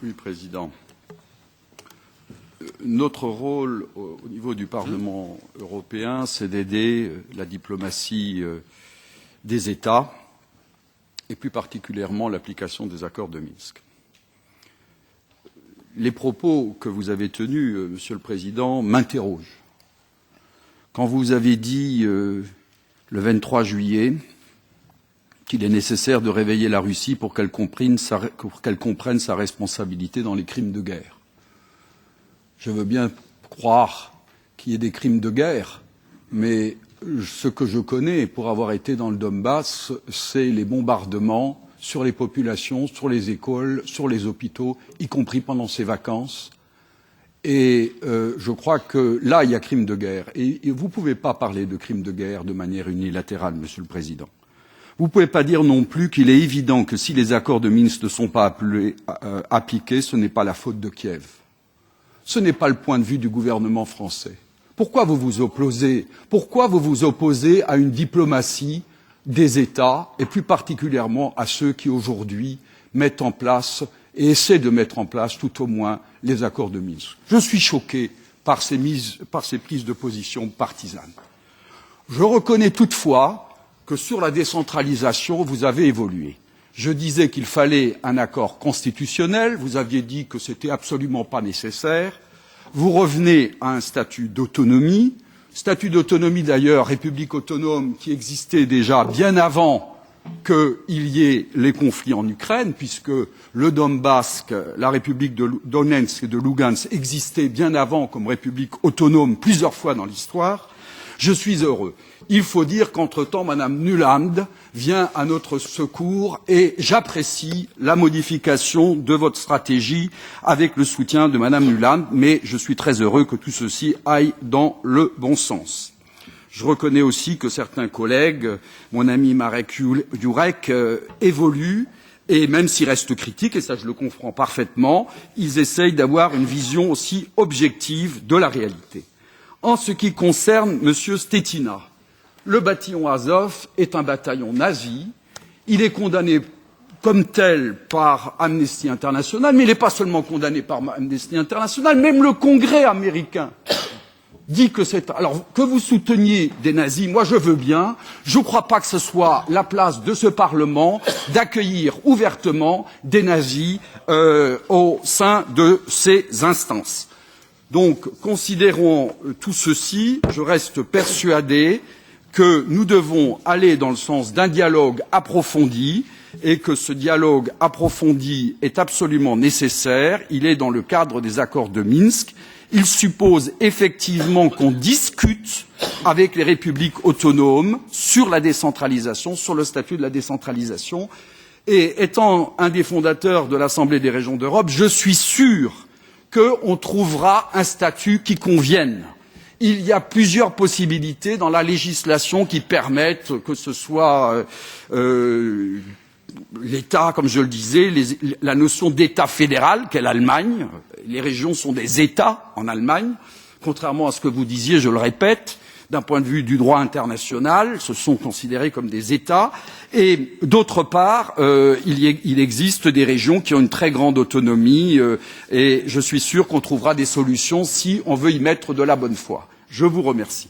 Oui, Président. Notre rôle au niveau du Parlement européen, c'est d'aider la diplomatie des États et plus particulièrement l'application des accords de Minsk. Les propos que vous avez tenus, Monsieur le Président, m'interrogent. Quand vous avez dit le 23 juillet qu'il est nécessaire de réveiller la Russie pour qu'elle comprenne sa responsabilité dans les crimes de guerre. Je veux bien croire qu'il y ait des crimes de guerre, mais ce que je connais pour avoir été dans le Donbass, c'est les bombardements sur les populations, sur les écoles, sur les hôpitaux, y compris pendant ces vacances. Et je crois que là, il y a crime de guerre. Et vous ne pouvez pas parler de crime de guerre de manière unilatérale, Monsieur le Président. Vous ne pouvez pas dire non plus qu'il est évident que si les accords de Minsk ne sont pas appliqués, ce n'est pas la faute de Kiev. Ce n'est pas le point de vue du gouvernement français. Pourquoi vous vous opposez à une diplomatie des États, et plus particulièrement à ceux qui aujourd'hui mettent en place et essaient de mettre en place tout au moins les accords de Minsk? Je suis choqué par ces prises de position partisanes. Je reconnais toutefois que sur la décentralisation, vous avez évolué. Je disais qu'il fallait un accord constitutionnel, vous aviez dit que ce n'était absolument pas nécessaire. Vous revenez à un statut d'autonomie d'ailleurs, République autonome, qui existait déjà bien avant qu'il y ait les conflits en Ukraine, puisque le Donbass, la République de Donetsk et de Lugansk existait bien avant comme République autonome plusieurs fois dans l'histoire. Je suis heureux. Il faut dire qu'entre-temps, Madame Nuland vient à notre secours et j'apprécie la modification de votre stratégie avec le soutien de Madame Nuland, mais je suis très heureux que tout ceci aille dans le bon sens. Je reconnais aussi que certains collègues, mon ami Marek Jurek, évoluent et même s'ils restent critiques, et ça je le comprends parfaitement, ils essayent d'avoir une vision aussi objective de la réalité. En ce qui concerne M. Stetina, le bataillon Azov est un bataillon nazi. Il est condamné comme tel par Amnesty International, mais il n'est pas seulement condamné par Amnesty International, même le Congrès américain dit que c'est... Alors, que vous souteniez des nazis, moi je veux bien. Je ne crois pas que ce soit la place de ce Parlement d'accueillir ouvertement des nazis au sein de ces instances. Donc, considérons tout ceci, je reste persuadé que nous devons aller dans le sens d'un dialogue approfondi et que ce dialogue approfondi est absolument nécessaire. Il est dans le cadre des accords de Minsk. Il suppose effectivement qu'on discute avec les républiques autonomes sur la décentralisation, sur le statut de la décentralisation. Et étant un des fondateurs de l'Assemblée des régions d'Europe, je suis sûr qu'on trouvera un statut qui convienne. Il y a plusieurs possibilités dans la législation qui permettent que ce soit l'État, comme je le disais, la notion d'État fédéral qu'est l'Allemagne. Les régions sont des États en Allemagne, contrairement à ce que vous disiez, je le répète, d'un point de vue du droit international, ce sont considérés comme des États. Et d'autre part, il existe des régions qui ont une très grande autonomie et je suis sûr qu'on trouvera des solutions si on veut y mettre de la bonne foi. Je vous remercie.